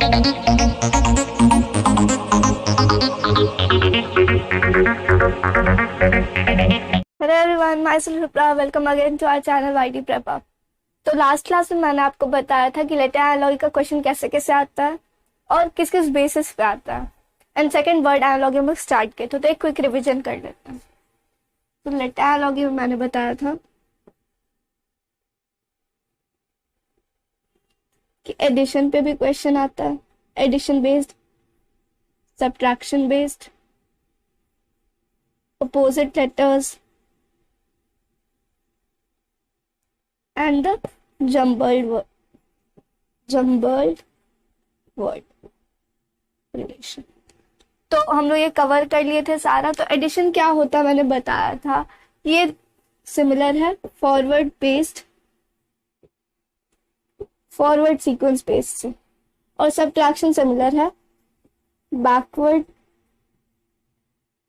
Hello everyone, myself Vipra, welcome again to our channel YT prep up. तो last class में मैंने आपको बताया था कि लेटर एनालॉजी का क्वेश्चन कैसे कैसे आता है और किस किस बेसिस पे आता है। एंड सेकंड वर्ड एनालॉजी में स्टार्ट किया तो एक क्विक रिवीजन कर लेते हैं। तो लेटर एनालॉजी में मैंने बताया था कि एडिशन पे भी क्वेश्चन आता है, addition based, subtraction based, opposite letters and the jumbled word relation। तो हम लोग ये कवर कर लिए थे सारा। तो एडिशन क्या होता है मैंने बताया था, ये सिमिलर है फॉरवर्ड सीक्वेंस बेस्ड से, और सब्ट्रैक्शन सिमिलर है बैकवर्ड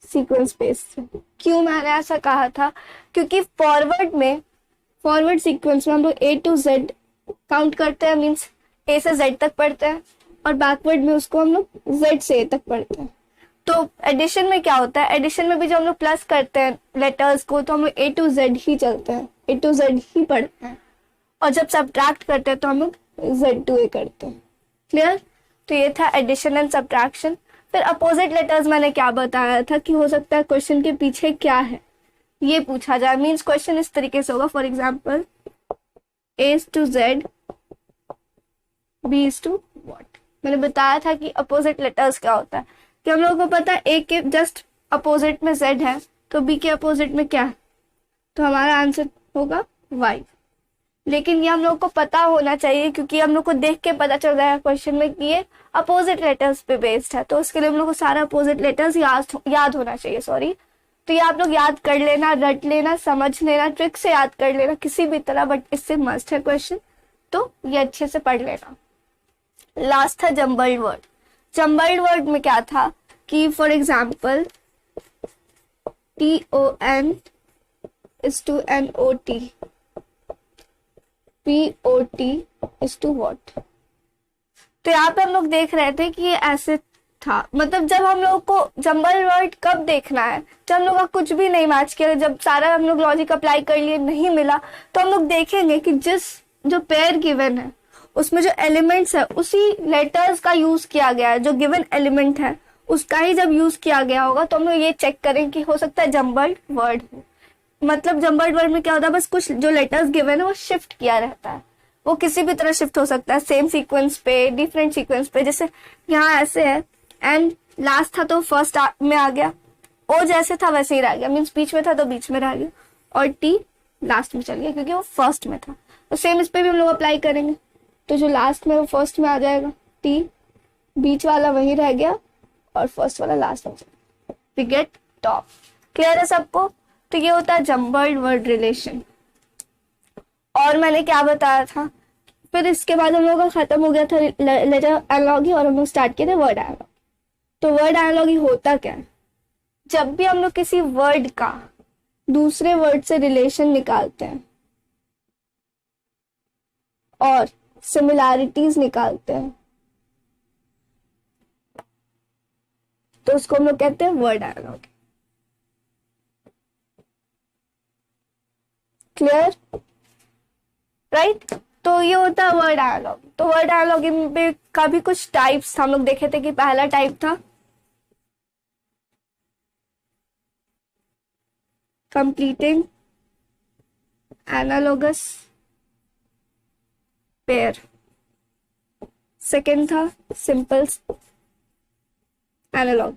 सीक्वेंस बेस्ड। क्यों मैंने ऐसा कहा था, क्योंकि फॉरवर्ड सीक्वेंस में हम लोग ए टू जेड काउंट करते हैं, मींस ए से जेड तक पढ़ते हैं, और बैकवर्ड में उसको हम लोग जेड से ए तक पढ़ते हैं। तो एडिशन में क्या होता है, एडिशन में भी जब हम लोग प्लस करते हैं लेटर्स को तो हम लोग ए टू जेड ही चलते हैं, ए टू जेड ही पढ़ते हैं, और जब सब्ट्रैक्ट करते हैं तो हम लोग जेड टू ए करते हैं। क्लियर? तो ये था एडिशन एंड सब्ट्रैक्शन। फिर अपोजिट लेटर्स मैंने क्या बताया था कि हो सकता है क्वेश्चन के पीछे क्या है ये पूछा जाए। मींस क्वेश्चन इस तरीके से होगा, for example A is to Z, B is to what. मैंने बताया था कि अपोजिट लेटर्स क्या होता है, कि हम लोगों को पता है ए के जस्ट अपोजिट में जेड है, तो बी के अपोजिट में क्या है, तो हमारा आंसर होगा वाई। लेकिन ये हम लोग को पता होना चाहिए, क्योंकि हम लोग को देख के पता चल रहा है क्वेश्चन में कि ये अपोजिट लेटर्स पे बेस्ड है, तो उसके लिए हम लोग को सारा अपोजिट लेटर्स याद होना चाहिए। सॉरी, तो ये आप लोग याद कर लेना, रट लेना, समझ लेना, ट्रिक से याद कर लेना किसी भी तरह, बट इससे मस्ट है क्वेश्चन, तो ये अच्छे से पढ़ लेना। लास्ट था जम्बल्ड वर्ड। जम्बल्ड वर्ड में क्या था कि for example TON is to NOT, POT is to what। तो यहाँ पे हम लोग देख रहे थे कि ये ऐसे था, मतलब जब हम लोग को जम्बल वर्ड कब देखना है, जब हम लोग का कुछ भी नहीं मैच किया, जब सारा हम लोग लॉजिक अप्लाई कर लिए नहीं मिला, तो हम लोग देखेंगे कि जो पेयर गिवन है उसमें जो एलिमेंट्स है उसी लेटर्स का यूज किया गया है, जो गिवन एलिमेंट है उसका ही जब यूज किया गया होगा, तो हम लोग ये चेक करें कि हो सकता है जम्बल्ड वर्ड हो। मतलब जम्बल्ड वर्ड में क्या होता है, बस कुछ जो लेटर्स गिवन है वो शिफ्ट किया रहता है, वो किसी भी तरह शिफ्ट हो सकता है, सेम सीक्वेंस पे, डिफरेंट सीक्वेंस पे। जैसे यहाँ ऐसे है, एंड लास्ट था तो फर्स्ट में आ गया, ओ जैसे था वैसे ही रह गया, मीन्स बीच में था तो बीच में रह गया, और टी लास्ट में चल गया क्योंकि वो फर्स्ट में था। तो सेम इस पे भी हम लोग अप्लाई करेंगे, तो जो लास्ट में वो फर्स्ट में आ जाएगा, टी बीच वाला वही रह गया और फर्स्ट वाला लास्ट में। We get top. क्लियर है सबको? तो ये होता है जम्बल्ड वर्ड रिलेशन। और मैंने क्या बताया था, फिर इसके बाद हम लोग का खत्म हो गया था लेटर एनालॉजी और हम लोग स्टार्ट किए थे वर्ड एनालॉजी। तो वर्ड एनालॉजी होता क्या है, जब भी हम लोग किसी वर्ड का दूसरे वर्ड से रिलेशन निकालते हैं और सिमिलैरिटीज निकालते हैं, तो उसको हम लोग कहते हैं वर्ड एनालॉजी। क्लियर? राइट? तो ये होता है वर्ड एनालॉजी। तो वर्ड एनालॉजी में का भी कुछ टाइप्स हम लोग देखे थे कि पहला टाइप था कंप्लीटिंग एनालॉगस पेयर, सेकेंड था simple analogue,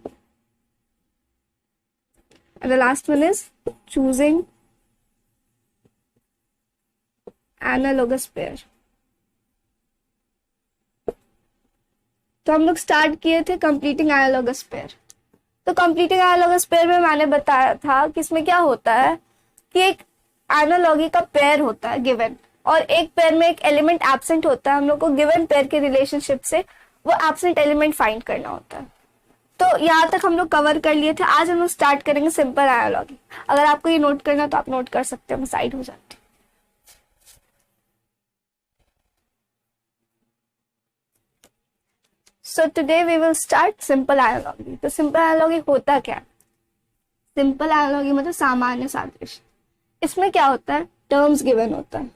and the last one is choosing analogous pair. तो हम लोग स्टार्ट किए थे कंप्लीटिंग एनालॉगस पेयर। तो कंप्लीटिंग एनालॉगस पेयर में मैंने बताया था कि इसमें क्या होता है कि एक एनालॉगी का पेयर होता है गिवन, और एक पेयर में एक एलिमेंट एब्सेंट होता है। हम लोग को गिवन पेयर के रिलेशनशिप से वो एब्सेंट एलिमेंट फाइंड करना होता है। तो यहाँ तक हम लोग कवर कर लिए थे। आज हम लोग स्टार्ट करेंगे सिंपल एनालॉगी। अगर आपको ये नोट करना तो आप नोट कर सकते हो, मैं साइड हो जाती हूँ। So today we will start simple analogy. तो simple analogy होता क्या? Simple analogy मतलब सामान्य सादृश्य. इसमें क्या होता है? Terms given होता है.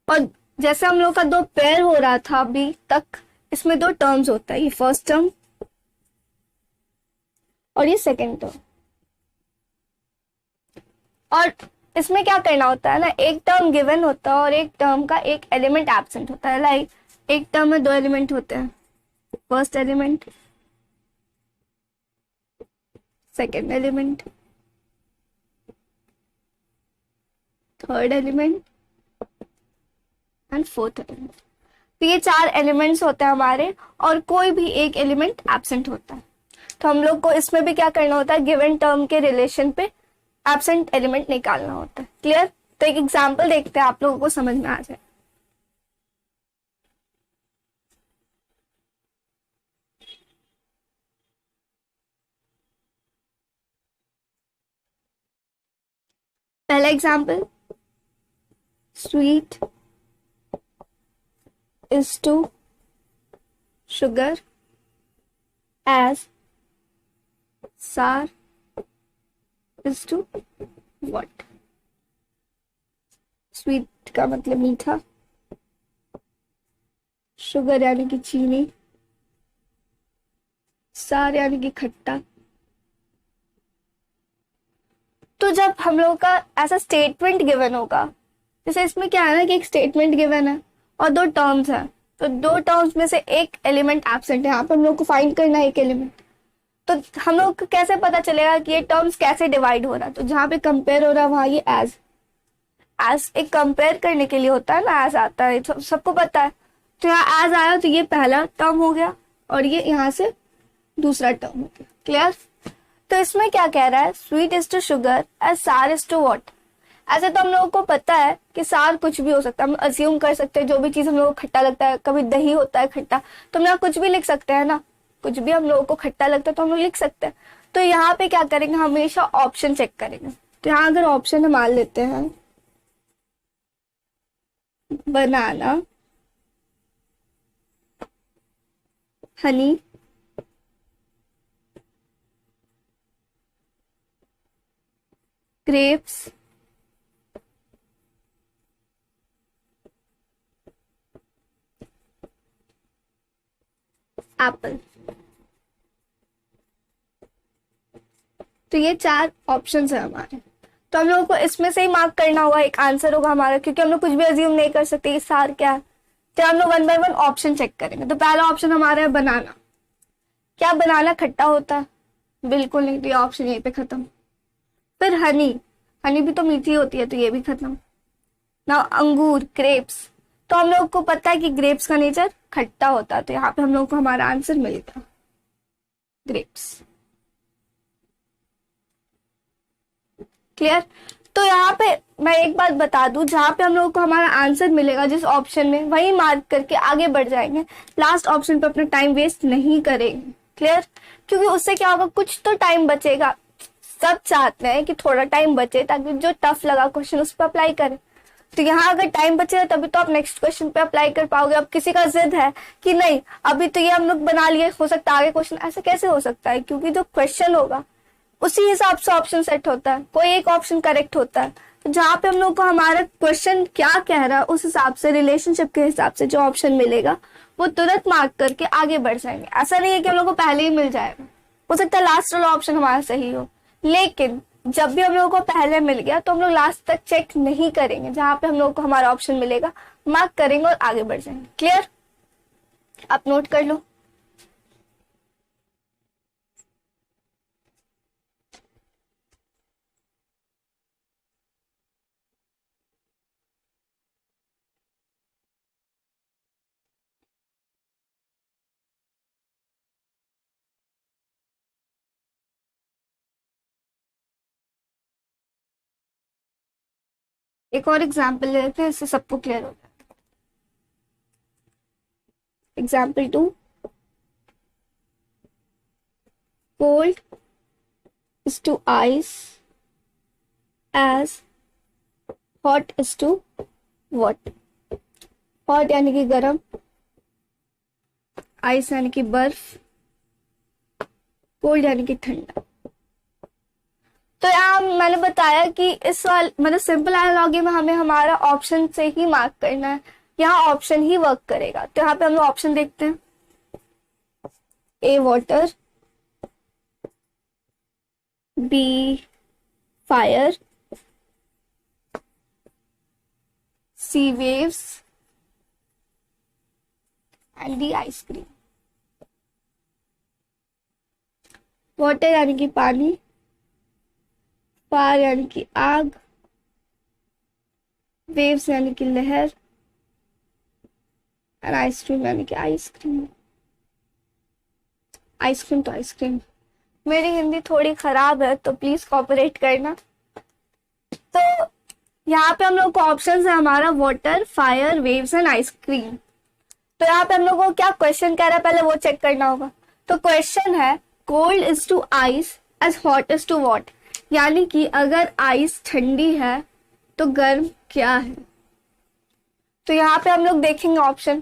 और जैसे हम लोग का दो पेयर हो रहा था अभी तक, इसमें दो टर्म्स होता है. ये फर्स्ट टर्म और ये सेकेंड टर्म. और इसमें क्या करना होता है ना, एक टर्म गिवन होता है और एक टर्म का एक एलिमेंट एब्सेंट होता है. लाइक एक टर्म में दो एलिमेंट होते हैं, first element, second element, third element and fourth element. तो ये चार एलिमेंट्स होते हैं हमारे और कोई भी एक एलिमेंट एब्सेंट होता है. तो हम लोग को इसमें भी क्या करना होता है, गिवन टर्म के रिलेशन पे एब्सेंट एलिमेंट निकालना होता है. क्लियर? तो एक एग्जांपल देखते हैं, आप लोगों को समझ में आ जाए. पहला example, sweet is to sugar as sour is to what? Sweet का मतलब मीठा, शुगर यानी कि चीनी, सार यानी कि खट्टा. तो जब हम लोग का ऐसा स्टेटमेंट गिवन होगा, जैसे इसमें क्या है ना कि एक स्टेटमेंट गिवन है और दो टर्म्स हैं, तो दो टर्म्स में से एक एलिमेंट एब्सेंट है. यहाँ पे हम लोग को फाइंड करना है एक एलिमेंट. तो हम लोग को कैसे पता चलेगा कि ये टर्म्स कैसे डिवाइड हो रहा है? तो जहाँ पे कंपेयर हो रहा है वहां ये एज एक कंपेयर करने के लिए होता है ना, एज आता है, सबको पता है. तो यहाँ एज आया तो ये पहला टर्म हो गया और ये यहाँ से दूसरा टर्म हो गया. क्लियर? तो इसमें क्या कह रहा है, sweet is to sugar as sour is to what. ऐसे तो हम लोगों को पता है कि सार कुछ भी हो सकता है, हम अज्यूम कर सकते हैं जो भी चीज हम लोगों को खट्टा लगता है. कभी दही होता है खट्टा, तो हम लोग कुछ भी लिख सकते हैं ना, कुछ भी हम लोगों को खट्टा लगता है तो हम लोग लिख सकते हैं. तो यहाँ पे क्या करेंगे, हमेशा ऑप्शन चेक करेंगे. तो यहाँ अगर ऑप्शन हम मान लेते हैं बनाना, हनी, ग्रेप्स, एप्पल. तो ये चार ऑप्शंस है हमारे. तो हम लोगों को इसमें से ही मार्क करना होगा, एक आंसर होगा हमारा, क्योंकि हम लोग कुछ भी अज्यूम नहीं कर सकते कि सार क्या है. तो हम लोग one by one option check करेंगे. तो पहला ऑप्शन हमारा है बनाना. क्या बनाना खट्टा होता है? बिल्कुल नहीं. तो ये ऑप्शन यहीं पे खत्म. फिर हनी, हनी भी तो मीठी होती है, तो ये भी खत्म ना. अंगूर, ग्रेप्स, तो हम लोग को पता है कि ग्रेप्स का नेचर खट्टा होता है, तो यहाँ पे हम लोग को हमारा आंसर मिल गया, ग्रेप्स. क्लियर? तो यहाँ पे मैं एक बात बता दूं, जहाँ पे हम लोग को हमारा आंसर मिलेगा जिस ऑप्शन में, वही मार्क करके आगे बढ़ जाएंगे. लास्ट ऑप्शन पे अपना टाइम वेस्ट नहीं करेंगे. क्लियर? क्योंकि उससे क्या होगा, कुछ तो टाइम बचेगा. सब चाहते हैं कि थोड़ा टाइम बचे ताकि जो टफ लगा क्वेश्चन उस पर अप्लाई करें. तो यहाँ अगर टाइम बचेगा तभी तो आप नेक्स्ट क्वेश्चन पे अप्लाई कर पाओगे. अब किसी का जिद है कि नहीं अभी तो ये हम लोग बना लिए, हो सकता है आगे क्वेश्चन, ऐसा कैसे हो सकता है? क्योंकि जो क्वेश्चन होगा उसी हिसाब से ऑप्शन सेट होता है, कोई एक ऑप्शन करेक्ट होता है. तो जहाँ पे हम लोग को हमारा क्वेश्चन क्या कह रहा है उस हिसाब से, रिलेशनशिप के हिसाब से जो ऑप्शन मिलेगा वो तुरंत मार्क करके आगे बढ़ जाएंगे. ऐसा नहीं है कि हम लोग को पहले ही मिल जाएगा, हो सकता है लास्ट वाला ऑप्शन हमारा सही हो, लेकिन जब भी हम लोगों को पहले मिल गया तो हम लोग लास्ट तक चेक नहीं करेंगे. जहां पे हम लोग को हमारा ऑप्शन मिलेगा मार्क करेंगे और आगे बढ़ जाएंगे. क्लियर? आप नोट कर लो. एक और एग्जाम्पल लेते हैं, इससे सबको क्लियर हो जाए. Example 2, cold is to ice as hot is to what. Hot यानी कि गर्म, आइस यानी कि बर्फ, कोल्ड यानी कि ठंडा। तो यहाँ मैंने बताया कि इस वाल मतलब सिंपल एनालॉजी में हमें हमारा ऑप्शन से ही मार्क करना है, यहाँ ऑप्शन ही वर्क करेगा। तो यहाँ पे हम लोग ऑप्शन देखते हैं, A water, B fire, C waves and D ice cream. Water यानी कि पानी, फायर यानी कि आग, वेव्स यानी कि लहर, और आइसक्रीम यानी कि आइसक्रीम। आइसक्रीम तो आइसक्रीम। मेरी हिंदी थोड़ी खराब है तो प्लीज कोऑपरेट करना। तो यहाँ पे हम लोग को ऑप्शन है हमारा water, fire, waves and ice cream. तो यहाँ पे हम लोग को क्या क्वेश्चन कह रहा है पहले वो चेक करना होगा। तो क्वेश्चन है cold is to ice as hot is to what, यानी कि अगर आइस ठंडी है तो गर्म क्या है। तो यहाँ पे हम लोग देखेंगे ऑप्शन,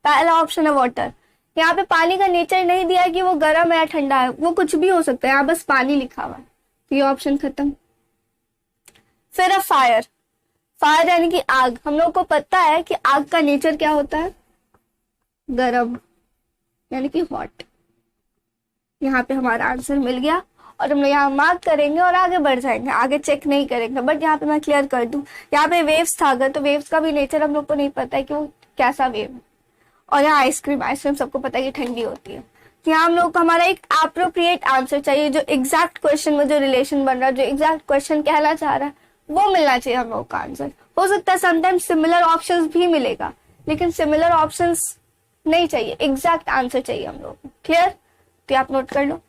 पहला ऑप्शन है वाटर। यहाँ पे पानी का नेचर नहीं दिया है कि वो गर्म है या ठंडा है, वो कुछ भी हो सकता है, यहाँ बस पानी लिखा हुआ है, तो ये ऑप्शन खत्म। फिर है फायर। फायर यानी कि आग। हम लोग को पता है कि आग का नेचर क्या होता है, गरम यानी कि हॉट। यहाँ पे हमारा आंसर मिल गया और हम लोग यहाँ मार्क करेंगे और आगे बढ़ जाएंगे, आगे चेक नहीं करेंगे। बट यहाँ पे मैं क्लियर कर दूं, यहाँ पे वेव्स था अगर, तो वेव्स का भी नेचर हम लोग को नहीं पता है कि वो कैसा वेव है। और यहाँ आइसक्रीम, आइसक्रीम सबको पता है कि ठंडी होती है। तो यहाँ हम लोग को हमारा एक एप्रोप्रिएट आंसर चाहिए, जो एग्जैक्ट क्वेश्चन में जो रिलेशन बन रहा है, जो एग्जैक्ट क्वेश्चन कहना चाह रहा है, वो मिलना चाहिए हम लोग का आंसर। हो सकता है समटाइम्स सिमिलर ऑप्शंस भी मिलेगा, लेकिन सिमिलर ऑप्शंस नहीं चाहिए, एग्जैक्ट आंसर चाहिए हम लोग को। क्लियर? तो आप नोट कर लो।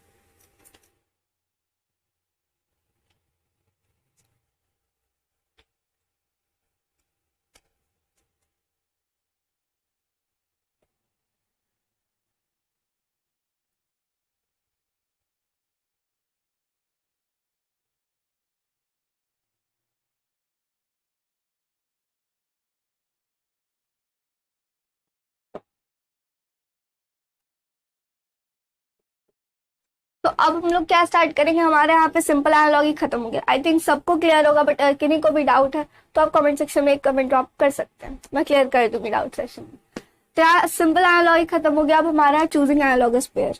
तो अब हम लोग क्या स्टार्ट करेंगे, हमारे यहाँ पे सिंपल एनालॉजी खत्म हो गया। आई थिंक सबको क्लियर होगा, बट किन्हीं को भी डाउट है तो आप कमेंट सेक्शन में एक कमेंट ड्रॉप कर सकते हैं, मैं क्लियर कर दूंगी डाउट सेशन में। तो यहाँ सिंपल एनालॉजी खत्म हो गया, अब हमारा चूजिंग एनालॉगस पेयर।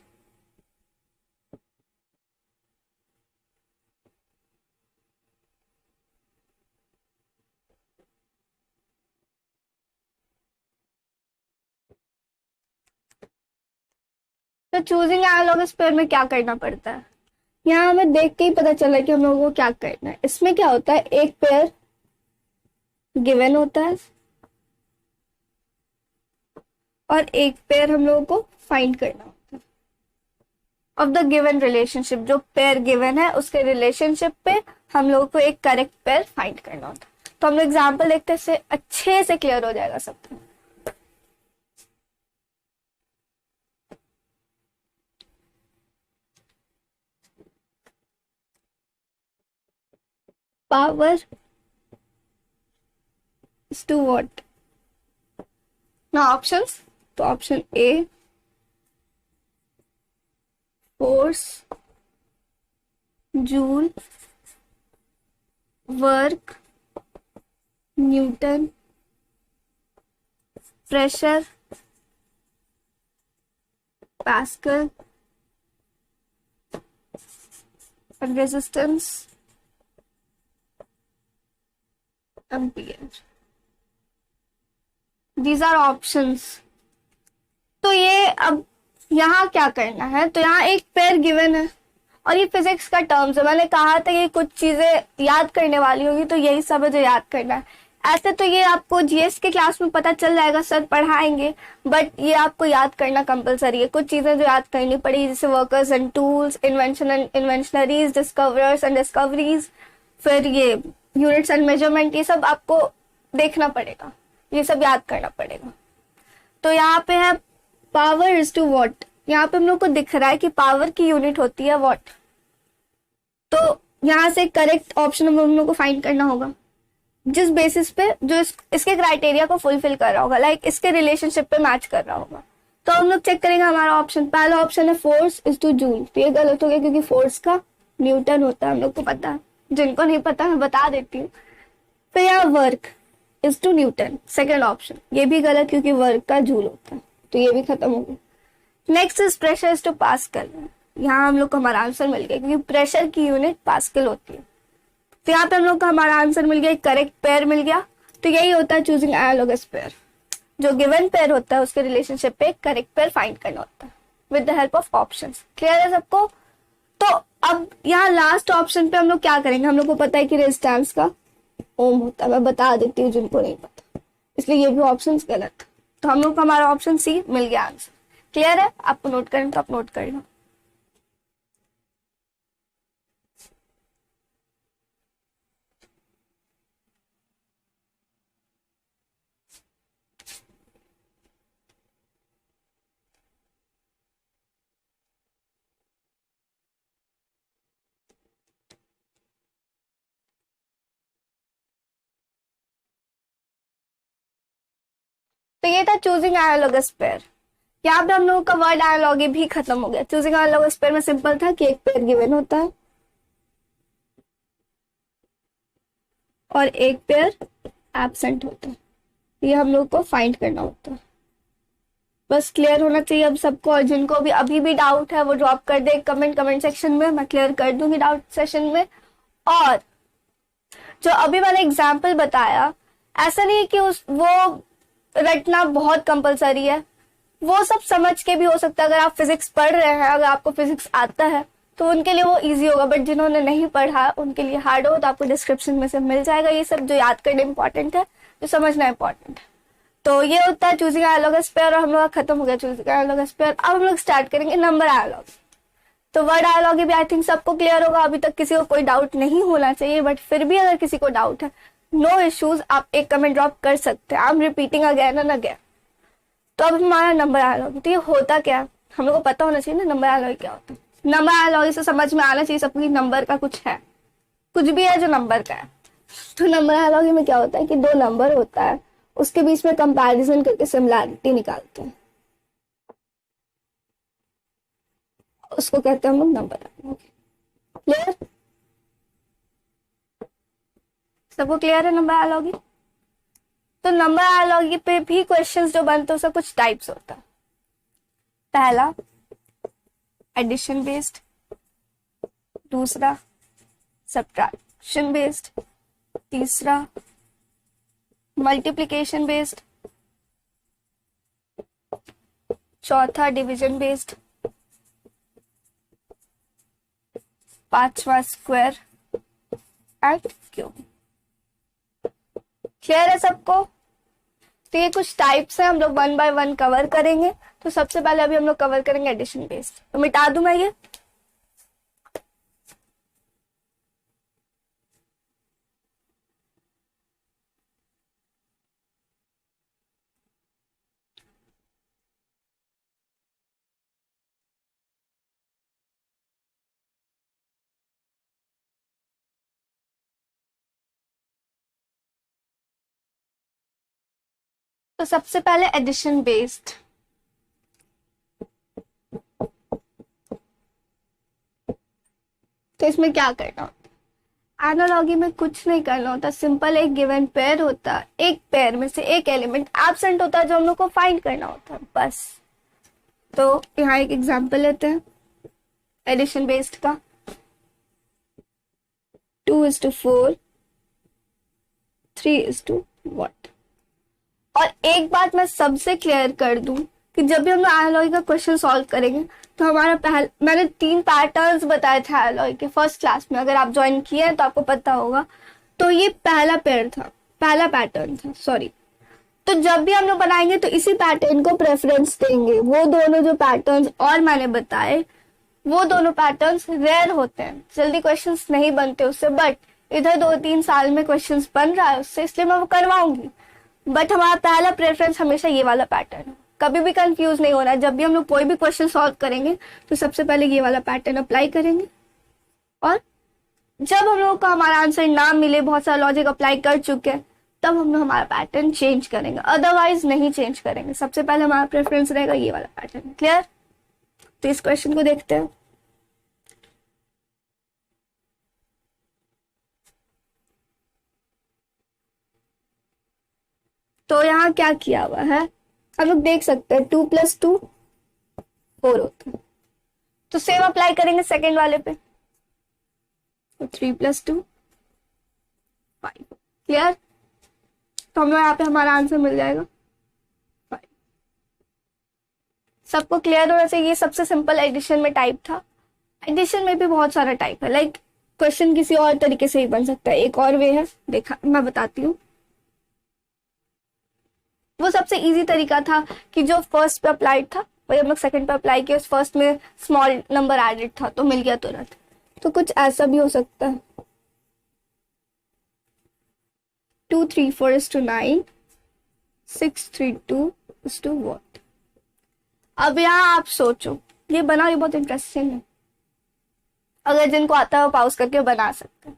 तो चूजिंग एनालॉगस पेयर में क्या करना पड़ता है, यहाँ हमें देख के ही पता चला कि हम लोगों को क्या करना है। इसमें क्या होता है, एक पेयर गिवन होता है और एक पेयर हम लोगों को फाइंड करना होता है ऑफ द गिवन रिलेशनशिप। जो पेयर गिवन है उसके रिलेशनशिप पे हम लोगों को एक करेक्ट पेयर फाइंड करना होता है। तो हम लोग एग्जाम्पल देखते हैं, अच्छे से क्लियर हो जाएगा सबको। Power is to what? Now options. तो option A force, joule, work, Newton, pressure, Pascal, and resistance, ampere. These are options. तो ये अब यहाँ क्या करना है, तो यहाँ एक पेयर गिवन है और ये फिजिक्स का टर्म्स है। मैंने कहा था कि कुछ चीजें याद करने वाली होगी, तो यही सब है जो याद करना है। ऐसे तो ये आपको जीएस के क्लास में पता चल जाएगा, सर पढ़ाएंगे, बट ये आपको याद करना कंपलसरी है। कुछ चीजें जो याद करनी पड़ेगी, जैसे workers and tools, invention and inventories, discoverers and discoveries, फिर ये यूनिट्स एंड मेजरमेंट, ये सब आपको देखना पड़ेगा, ये सब याद करना पड़ेगा। तो यहाँ पे है पावर इज टू वॉट। यहाँ पे हम लोग को दिख रहा है कि पावर की यूनिट होती है वॉट। तो यहाँ से करेक्ट ऑप्शन हम लोग को फाइंड करना होगा। जिस बेसिस पे जो इसके क्राइटेरिया को फुलफिल कर रहा होगा, लाइक इसके रिलेशनशिप पे मैच कर रहा होगा। तो हम लोग चेक करेंगे हमारा ऑप्शन, पहला ऑप्शन है फोर्स इज टू जूल, तो ये गलत हो गया क्योंकि फोर्स का न्यूटन होता है, हम लोग को पता है, जिनको नहीं पता मैं बता देती हूँ। फिर यहाँ work is to Newton, second option, ये भी गलत क्योंकि वर्क का जूल होता है, तो ये भी खत्म हो गया। Next is pressure is to Pascal, यहाँ हम लोग को हमारा आंसर मिल गया क्योंकि प्रेशर की यूनिट पास्कल होती है। तो यहाँ पे हम लोग को हमारा आंसर मिल गया, करेक्ट पेयर मिल गया। तो यही होता है चूजिंग एनालॉगस पेयर, जो गिवन पेयर होता है उसके रिलेशनशिप पे करेक्ट पेयर फाइंड करना होता है with the help of options. Clear है सबको? तो अब यहाँ लास्ट ऑप्शन पे हम लोग क्या करेंगे, हम लोग को पता है कि रेजिस्टेंस का ओम होता है, मैं बता देती हूँ जिनको नहीं पता, इसलिए ये भी ऑप्शन गलत। तो हम लोग को हमारा ऑप्शन सी मिल गया आंसर। क्लियर है? आपको नोट करें तो आप नोट कर लो। तो ये था चूजिंग एनालॉगस पेयर। यहाँ पे हम लोगों का वर्ड एनालॉगी भी खत्म हो गया। चूजिंग एनालॉगस पेयर में सिंपल था कि एक पेयर गिवन होता है और एक पेयर एब्सेंट होता है, ये हम लोग को फाइंड करना होता है। बस क्लियर होना चाहिए अब सबको, और जिनको भी अभी भी डाउट है वो ड्रॉप कर दे कमेंट सेक्शन में, मैं क्लियर कर दूंगी डाउट सेशन में। और जो अभी मैंने एग्जाम्पल बताया, ऐसा नहीं है कि वो रटना बहुत कंपलसरी है, वो सब समझ के भी हो सकता है। अगर आप फिजिक्स पढ़ रहे हैं, अगर आपको फिजिक्स आता है तो उनके लिए वो इजी होगा, बट जिन्होंने नहीं पढ़ा उनके लिए हार्ड हो, तो आपको डिस्क्रिप्शन में से मिल जाएगा ये सब, जो याद करना इंपॉर्टेंट है, जो समझना इंपॉर्टेंट है। तो ये होता है चूजिंग एनालॉगस पेयर, और हम लोग खत्म हो गया चूजिंग एनालॉगस पेयर। अब हम लोग स्टार्ट करेंगे नंबर एनालॉगी। तो वर्ड एनालॉगी भी आई थिंक सबको क्लियर होगा, अभी तक किसी को कोई डाउट नहीं होना चाहिए, बट फिर भी अगर किसी को डाउट है, नो इश्यूज, आप एक कमेंट ड्रॉप कर सकते हैं। I am repeating again and again. तो अब हमारा नंबर एनालॉगी, तो ये होता क्या, हम लोग को पता होना चाहिए ना नंबर एनालॉगी क्या होता है। नंबर एनालॉगी से समझ में आना चाहिए सबको कि नंबर का कुछ है, कुछ भी है जो नंबर का है। तो नंबर एनालॉगी में क्या होता है कि दो नंबर होता है, उसके बीच में कंपैरिजन करके सिमिलैरिटी निकालते हैं, उसको कहते हैं हम लोग नंबर एनालॉगी। क्लियर? सबको क्लियर है नंबर एनालॉगी? तो नंबर एनालॉगी पे भी क्वेश्चंस जो बनते हैं उसका कुछ टाइप्स होता है। पहला एडिशन बेस्ड, दूसरा सब्ट्रैक्शन बेस्ड, तीसरा मल्टीप्लिकेशन बेस्ड, चौथा डिवीजन बेस्ड, पांचवा स्क्वायर एंड क्यूब। क्लियर है सबको? तो ये कुछ टाइप्स है, हम लोग वन बाय वन कवर करेंगे। तो सबसे पहले अभी हम लोग कवर करेंगे एडिशन बेस्ड, तो मिटा दूं मैं ये। तो सबसे पहले एडिशन बेस्ड, तो इसमें क्या करना होता है, एनालॉगी में कुछ नहीं करना होता, सिंपल एक गिवन पेयर होता है, एक पेयर में से एक एलिमेंट एब्सेंट होता है जो हम लोग को फाइंड करना होता है, बस। तो यहाँ एक एग्जांपल लेते हैं एडिशन बेस्ड का, 2:4, 3:1। और एक बात मैं सबसे क्लियर कर दूं कि जब भी हम लोग एनालॉगी का क्वेश्चन सॉल्व करेंगे तो हमारा मैंने 3 पैटर्न्स बताए थे एनालॉगी के फर्स्ट क्लास में, अगर आप ज्वाइन किए हैं तो आपको पता होगा। तो ये पहला पेयर था, पहला पैटर्न था, सॉरी। तो जब भी हम लोग बनाएंगे तो इसी पैटर्न को प्रेफरेंस देंगे। वो दोनों जो पैटर्न्स और मैंने बताए, वो दोनों पैटर्न्स रेयर होते हैं, जल्दी क्वेश्चंस नहीं बनते उससे, बट इधर 2-3 साल में क्वेश्चंस बन रहा है उससे, इसलिए मैं वो करवाऊंगी। बट हमारा पहला प्रेफरेंस हमेशा ये वाला पैटर्न है, कभी भी कंफ्यूज नहीं होना। जब भी हम लोग कोई भी क्वेश्चन सॉल्व करेंगे तो सबसे पहले ये वाला पैटर्न अप्लाई करेंगे और जब हम लोग को हमारा आंसर ना मिले, बहुत सारा लॉजिक अप्लाई कर चुके हैं, तब हम लोग हमारा पैटर्न चेंज करेंगे, अदरवाइज नहीं चेंज करेंगे। सबसे पहले हमारा प्रेफरेंस रहेगा ये वाला पैटर्न। क्लियर? तो इस क्वेश्चन को देखते हैं। तो यहाँ क्या किया हुआ है हम लोग देख सकते हैं, 2 + 2 4 होता है। तो सेम अप्लाई करेंगे सेकेंड वाले पे, तो 3 + 2 5। क्लियर? तो हम लोग यहाँ पे हमारा आंसर मिल जाएगा 5। सबको क्लियर होना चाहिए। ये सबसे सिंपल एडिशन में टाइप था। एडिशन में भी बहुत सारा टाइप है, लाइक क्वेश्चन किसी और तरीके से ही बन सकता है। एक और वे है, देखा मैं बताती हूँ। वो सबसे इजी तरीका था कि जो फर्स्ट पे अप्लाइड था वही हम लोग सेकंड पे अप्लाई किया। फर्स्ट में स्मॉल नंबर एडेड था तो मिल गया तुरंत। तो कुछ ऐसा भी हो सकता है, 2 3 4 = 9, 6 3 2 = what? अब यहाँ आप सोचो, ये बना ये बहुत इंटरेस्टिंग है। अगर जिनको आता है वो पाउस करके बना सकते हैं।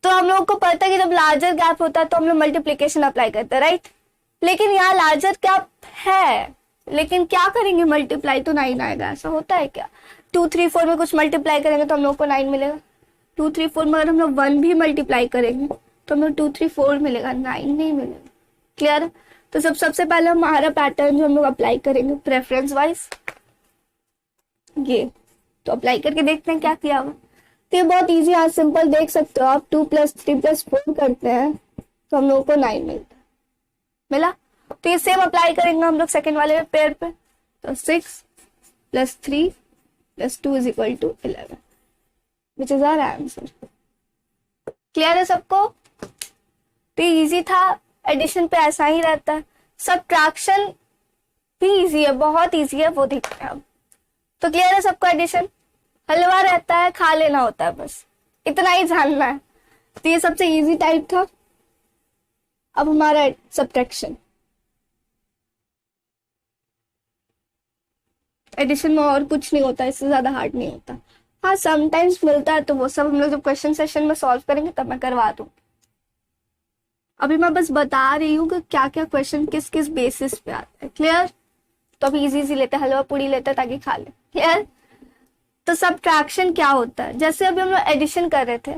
तो हम लोग को पता है कि जब लार्जर गैप होता है तो हम लोग मल्टीप्लीकेशन अप्लाई करते हैं, राइट? लेकिन यहाँ लार्जर गैप है, लेकिन क्या करेंगे, मल्टीप्लाई तो 9 आएगा। ऐसा होता है क्या? 2 3 4 में कुछ मल्टीप्लाई करेंगे तो हम लोग को 9 मिलेगा। 2 3 4 में अगर हम लोग 1 भी मल्टीप्लाई करेंगे तो हम लोग 2 3 4 मिलेगा, 9 नहीं मिलेगा। क्लियर? तो सबसे पहले हमारा पैटर्न जो हम लोग अप्लाई करेंगे प्रेफरेंस वाइज, ये तो अप्लाई करके देखते हैं क्या किया हुआ। तो ये बहुत इजी है, सिंपल देख सकते हो आप। 2 + 3 + 4 करते हैं तो हम लोगों को 9 मिलता है, मिला? तो ये सेम अप्लाई करेंगे हम लोग सेकंड वाले पेयर पे। तो 6 + 3 + 2 = 11, which is our answer. Clear है सबको? तो इजी था। एडिशन पे ऐसा ही रहता है। सब्ट्रैक्शन भी इजी है, बहुत इजी है, वो देखते हैं अब। तो क्लियर है सबको? एडिशन हलवा रहता है, खा लेना होता है, बस इतना ही जानना है। तो ये सबसे इजी टाइप था। अब हमारा सब्ट्रैक्शन। एडिशन में और कुछ नहीं होता, इससे ज्यादा हार्ड नहीं होता। हाँ समटाइम्स मिलता है, तो वो सब हम लोग जब क्वेश्चन सेशन में सॉल्व करेंगे तब मैं करवा दूँ। अभी मैं बस बता रही हूँ कि क्या क्या क्वेश्चन किस किस बेसिस पे आता है। क्लियर? तो अभी इजी इजी लेते हैं, हलवा पूड़ी लेते हैं ताकि खा ले। क्लियर? तो सब्ट्रैक्शन क्या होता है? जैसे अभी हम लोग एडिशन कर रहे थे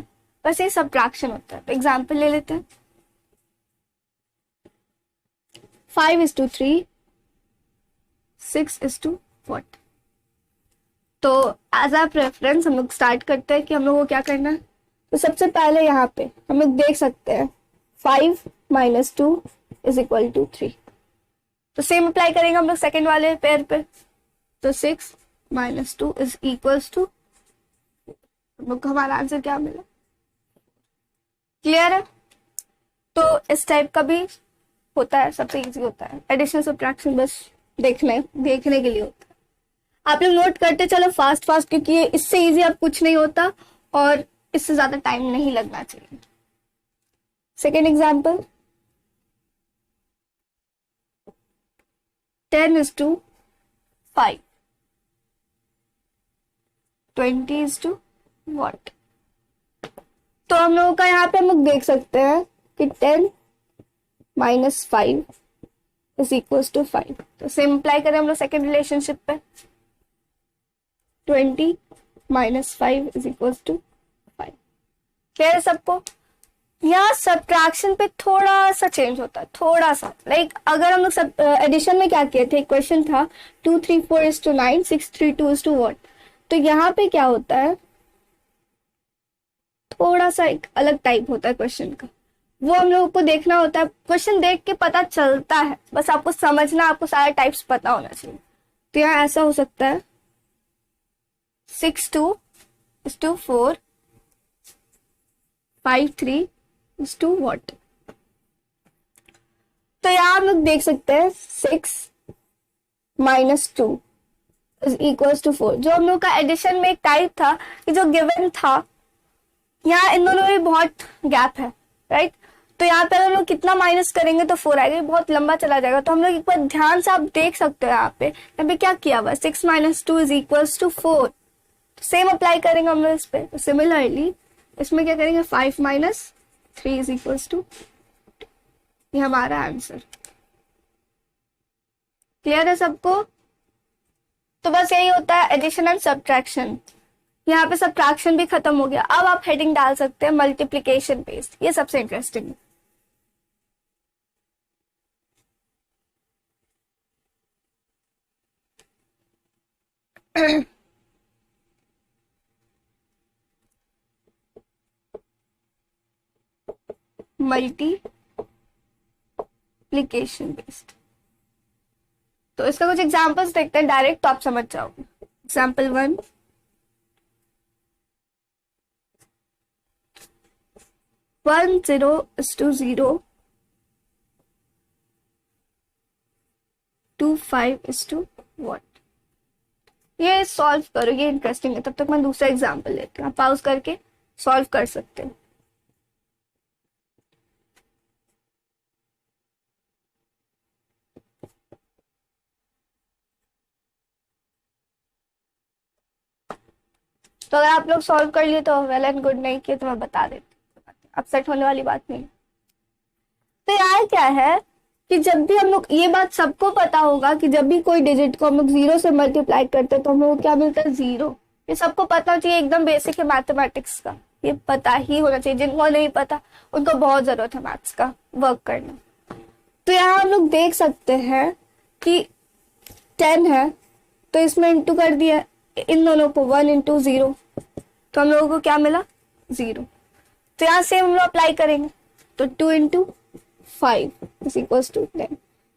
वैसे ही सब्ट्रैक्शन होता है। तो एग्जाम्पल ले लेते हैं, 5 = 3, 6 = what? तो एज अ प्रेफरेंस हम लोग स्टार्ट करते हैं कि हम लोग को क्या करना है। तो सबसे पहले यहाँ पे हम लोग देख सकते हैं 5 - 2 = 3। तो सेम अप्लाई करेंगे हम लोग सेकेंड वाले पेयर पे। तो 6 - 2 = हम लोग को हमारा आंसर क्या मिला? क्लियर है? तो इस टाइप का भी होता है, सबसे इजी होता है। एडिशन सब्ट्रैक्शन बस देखने के लिए होता है। आप लोग नोट करते चलो फास्ट फास्ट, क्योंकि इससे इजी अब कुछ नहीं होता और इससे ज्यादा टाइम नहीं लगना चाहिए। Second example, 10 = 5, 20 = what? तो हम लोगों का यहाँ पे हम लोग देख सकते हैं कि 10 - 5 = 5। तो सेम अप्लाई करें हम लोग सेकेंड रिलेशनशिप पे। 20 - 5 = 5। क्लियर सबको? यहाँ सब्ट्रैक्शन पे थोड़ा सा चेंज होता है, थोड़ा सा। लाइक अगर हम लोग एडिशन में क्या किए थे, क्वेश्चन था 2 3 4 = 9, 6 3 2 = what? तो यहाँ पे क्या होता है, थोड़ा सा एक अलग टाइप होता है क्वेश्चन का। वो हम लोगों को देखना होता है, क्वेश्चन देख के पता चलता है, बस आपको समझना, आपको सारे टाइप्स पता होना चाहिए। तो यहाँ ऐसा हो सकता है 6 2 = 4, 5 3 = what? तो यहाँ हम लोग देख सकते हैं 6 - 2 = 4। जो हम लोग का एडिशन में एक टाइप था कि जो गिवन था, यहाँ इन दोनों में बहुत गैप है, राइट? तो यहाँ पे हम लोग कितना माइनस करेंगे तो 4 आएगा, बहुत लंबा चला जाएगा। तो हम लोग एक बार ध्यान से आप देख सकते हो यहाँ पे क्या किया हुआ है, 6 - 2 = 4। सेम अप्लाई करेंगे हम लोग इस पे। तो सिमिलरली इसमें क्या करेंगे 5 माइनस 3 इज इक्वल्स टू, ये हमारा आंसर। क्लियर है सबको? तो बस यही होता है एडिशन एंड सब्ट्रैक्शन। यहाँ पे सब्ट्रैक्शन भी खत्म हो गया। अब आप हेडिंग डाल सकते हैं मल्टीप्लीकेशन बेस्ड, ये सबसे इंटरेस्टिंग है। Multiplication based. तो इसका कुछ एग्जांपल्स देखते हैं डायरेक्ट, तो आप समझ जाओगे। Example 1, 1 0 is to 0, 2 5 is to what? ये सॉल्व करो, ये इंटरेस्टिंग है। तब तक मैं दूसरा एग्जांपल लेती हूँ, आप पाउज करके सॉल्व कर सकते हो। तो अगर आप लोग सॉल्व कर लिए तो वेल एंड गुड, नहीं किए तो मैं बता देती हूँ, अपसेट होने वाली बात नहीं। तो यार क्या है कि जब भी हम लोग, ये बात सबको पता होगा कि जब भी कोई डिजिट को हम लोग 0 से मल्टीप्लाई करते हैं तो हम लोग क्या मिलता है 0। ये सबको पता चाहिए, एकदम बेसिक है मैथमेटिक्स का, ये पता ही होना चाहिए। जिनको नहीं पता उनको बहुत जरूरत है मैथ्स का वर्क करना। तो यहाँ हम लोग देख सकते हैं कि 10 है तो इसमें इंटू कर दिया इन दोनों को, 1 इंटू 0, तो हम लोगों को क्या मिला 0। तो यहाँ सेम हम लोग अप्लाई करेंगे, तो 2 इंटू 5 इज इक्वल्स टू 10,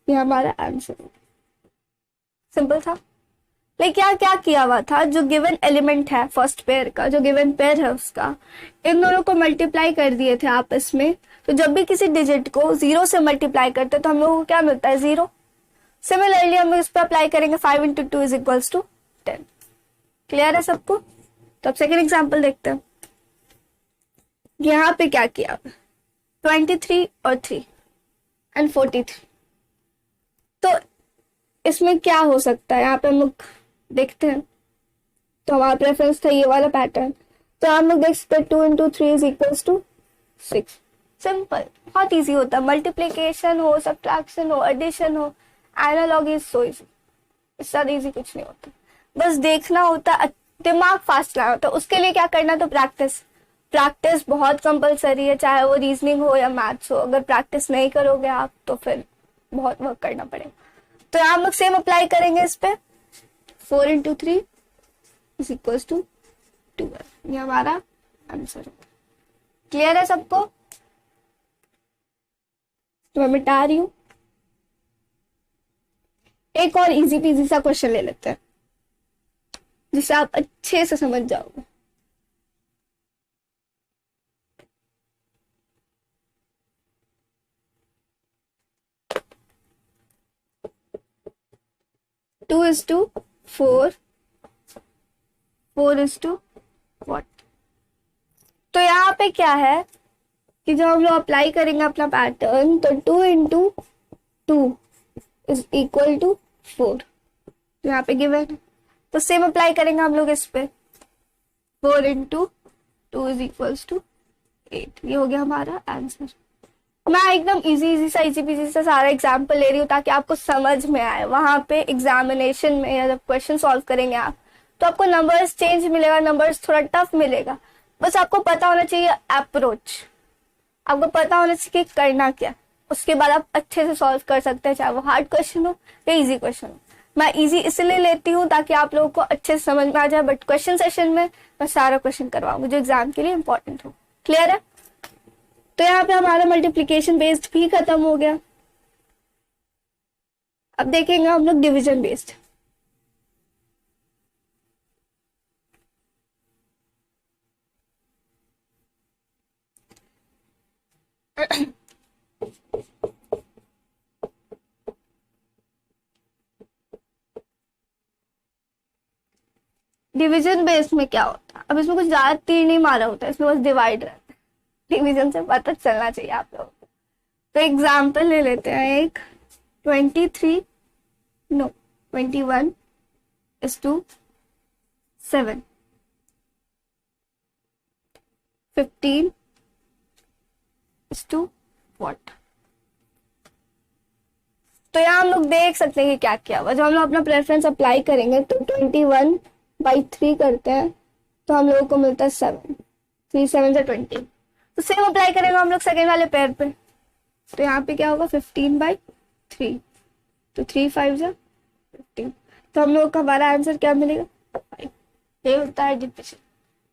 ये हमारा आंसर। सिंपल था। लेकिन क्या क्या किया हुआ था, जो गिवन एलिमेंट है फर्स्ट पेयर का, जो गिवन पेयर है उसका, इन दोनों को मल्टीप्लाई कर दिए थे आपस में। तो जब भी किसी डिजिट को 0 से मल्टीप्लाई करते तो हम लोगों को क्या मिलता है 0। सिमिलरली हम लोग इस पर अप्लाई करेंगे 5 into 2 is equals to 10। Clear है सबको? तो अब सेकेंड एग्जाम्पल देखते हैं। यहाँ पे क्या किया, 23 और 3 एंड 43। तो इसमें क्या हो सकता है, यहाँ पे हम लोग देखते हैं। तो हमारा प्रेफरेंस था ये वाला पैटर्न, तो हम लोग देख सकते हैं 2 into 3 is equals to 6। Simple, बहुत इजी होता है। मल्टीप्लीकेशन हो, सब्ट्रैक्शन हो, एडिशन हो, एनालॉग इज सो इजी। इससे ज्यादा इजी कुछ नहीं होता, बस देखना होता है, दिमाग फास्ट लगाना होता है। उसके लिए क्या करना, तो प्रैक्टिस। प्रैक्टिस बहुत कंपलसरी है, चाहे वो रीजनिंग हो या मैथ्स हो। अगर प्रैक्टिस नहीं करोगे आप तो फिर बहुत वर्क करना पड़ेगा। तो हम लोग सेम अप्लाई करेंगे इस पे, 4 इंटू 3 इज इक्वल्स टू 12, ये हमारा आंसर है। क्लियर है सबको? तो मैं मिटा रही हूं। एक और इजी पीजी सा क्वेश्चन ले लेते हैं जिसे आप अच्छे से समझ जाओगे। Two is to 4, 4 is to what? तो यहाँ पे क्या है कि जब हम लोग अप्लाई करेंगे अपना पैटर्न, तो 2 इंटू 2 इज इक्वल टू 4, यहाँ पे गिवन है। तो सेम अप्लाई करेंगे हम लोग इस पे, 4 इंटू 2 इज इक्वल्स टू 8, ये हो गया हमारा आंसर। मैं एकदम इजी पीजी से सारा एग्जाम्पल ले रही हूँ ताकि आपको समझ में आए। वहां पे एग्जामिनेशन में या जब क्वेश्चन सॉल्व करेंगे आप, तो आपको नंबर्स चेंज मिलेगा, नंबर्स थोड़ा टफ मिलेगा। बस आपको पता होना चाहिए अप्रोच, आपको पता होना चाहिए करना क्या, उसके बाद आप अच्छे से सॉल्व कर सकते हैं, चाहे वो हार्ड क्वेश्चन हो या इजी क्वेश्चन हो। मैं इजी इसलिए लेती हूँ ताकि आप लोगों को अच्छे से समझ में आ जाए, बट क्वेश्चन सेशन में मैं सारा क्वेश्चन करवाऊंगी जो एग्जाम के लिए इंपॉर्टेंट हो। क्लियर है? तो यहाँ पे हमारा मल्टीप्लीकेशन बेस्ड भी खत्म हो गया। अब देखेंगे हम लोग डिवीजन बेस्ड। डिवीजन बेस्ड में क्या होता है, अब इसमें कुछ ज्यादा तीर नहीं मारा होता है, इसमें बस डिवाइड रहता है। डिवीजन से पता चलना चाहिए आप लोगों को। तो एग्जाम्पल ले लेते हैं एक, 21 is to 7, 15 is to what? तो यहाँ हम लोग देख सकते हैं कि क्या किया हुआ। जब हम लोग अपना प्रेफरेंस अप्लाई करेंगे तो 21/3 करते हैं तो हम लोगों को मिलता है 7, 3 7 से 20। तो सेम अप्लाई करेंगे हम लोग सेकेंड वाले पेयर पे, तो यहाँ पे क्या होगा 15/3, तो 3 5 जा 15, तो हम लोग का हमारा आंसर क्या मिलेगा 5। ये होता है डिविजन,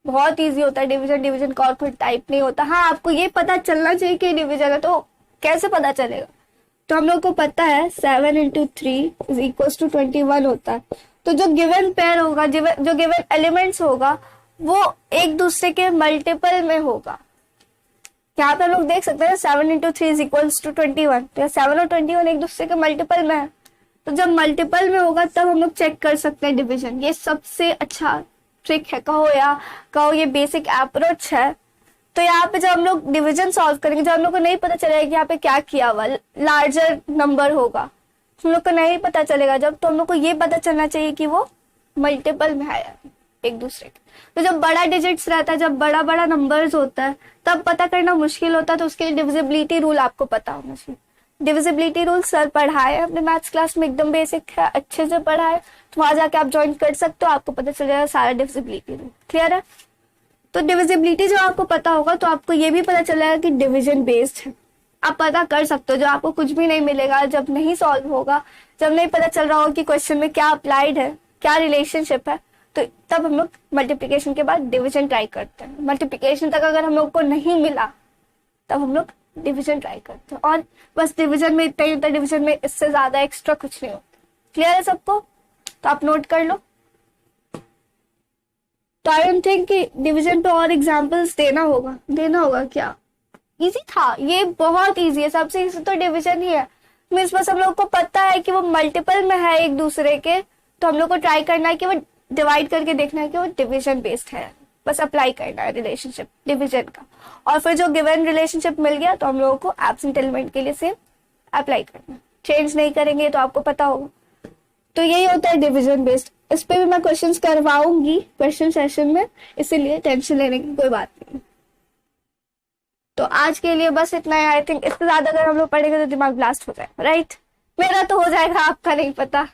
बहुत इजी होता है डिवीजन। डिवीजन का और कोई टाइप नहीं होता। हाँ, आपको ये पता चलना चाहिए कि डिवीजन है, तो कैसे पता चलेगा? तो हम लोग को पता है 7 × 3 = 21 होता है। तो जो गिवन पेयर होगा, जो गिवन एलिमेंट्स होगा, वो एक दूसरे के मल्टीपल में होगा। यहाँ पे हम लोग देख सकते हैं 7 × 3 = 21, तो 7 और 21 एक दूसरे के मल्टीपल में है। तो जब मल्टीपल में होगा तब हम लोग चेक कर सकते हैं डिवीजन। ये सबसे अच्छा ट्रिक है, कहो ये बेसिक अप्रोच है। तो यहाँ पे जब हम लोग डिवीजन सॉल्व करेंगे, जब हम लोग को नहीं पता चलेगा कि यहाँ पे क्या किया हुआ, लार्जर नंबर होगा, हम लोग को नहीं पता चलेगा जब, तो हम लोग को ये पता चलना चाहिए कि वो मल्टीपल में है एक दूसरे के। तो जब बड़ा डिजिट्स रहता है, जब बड़ा बड़ा नंबर्स होता है, तब पता करना मुश्किल होता है। तो उसके लिए डिविजिबिलिटी रूल आपको पता होना चाहिए। डिविजिबिलिटी रूल सर पढ़ाए अपने मैथ्स क्लास में, एकदम बेसिक है, अच्छे से पढ़ाए, तो वहां जाके आप ज्वाइन कर सकते हो, आपको पता चल जाएगा सारा डिविजिबिलिटी रूल। क्लियर है? तो डिविजिबिलिटी जो आपको पता होगा तो आपको ये भी पता चलेगा कि डिवीजन बेस्ड है। आप पता कर सकते हो, जो आपको कुछ भी नहीं मिलेगा, जब नहीं सॉल्व होगा, जब नहीं पता चल रहा होगा कि क्वेश्चन में क्या अप्लाइड है, क्या रिलेशनशिप है, तो तब हम लोग मल्टीप्लिकेशन के बाद डिवीजन ट्राई करते हैं। मल्टीप्लिकेशन तक अगर हम लोग को नहीं मिला तब हम लोग डिवीजन ट्राई करते हैं। और बस डिवीजन में इतना ही होता है, डिवीजन में इससे ज्यादा एक्स्ट्रा कुछ नहीं होता। क्लियर है सबको? तो आप नोट कर लो। तो आई डोंट थिंक कि डिवीजन पे और एग्जांपल्स देना होगा क्या? इजी था, ये बहुत इजी है, सबसे इजी तो डिवीजन ही है। मीन्स बस हम लोग को पता है कि वो मल्टीपल में है एक दूसरे के, तो हम लोग को ट्राई करना है कि वो डिवाइड करके देखना है कि वो डिवीजन बेस्ड है। बस अप्लाई करना है रिलेशनशिप डिवीजन का, और फिर जो गिवन रिलेशनशिप मिल गया तो हम लोगों को एब्सेंट एलिमेंट के लिए सेम अप्लाई करना, चेंज नहीं करेंगे, तो आपको पता होगा। तो यही होता है डिवीजन बेस्ड। इस पे भी मैं क्वेश्चंस करवाऊंगी क्वेश्चन सेशन में, इसीलिए टेंशन लेने की कोई बात नहीं। तो आज के लिए बस इतना है। आई थिंक इससे ज्यादा अगर हम लोग पढ़ेंगे तो दिमाग ब्लास्ट हो जाएगा, राइट? मेरा तो हो जाएगा, आपका नहीं पता।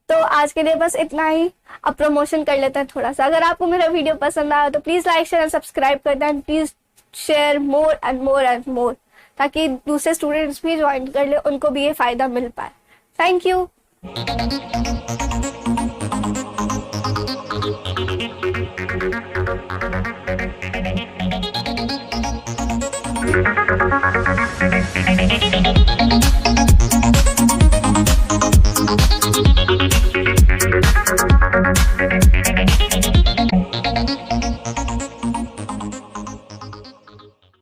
तो आज के लिए बस इतना ही। अब प्रमोशन कर लेते हैं थोड़ा सा। अगर आपको मेरा वीडियो पसंद आया तो please like share and subscribe कर दें, and please share more and more and more, ताकि दूसरे स्टूडेंट्स भी ज्वाइन कर ले, उनको भी ये फायदा मिल पाए। Thank you.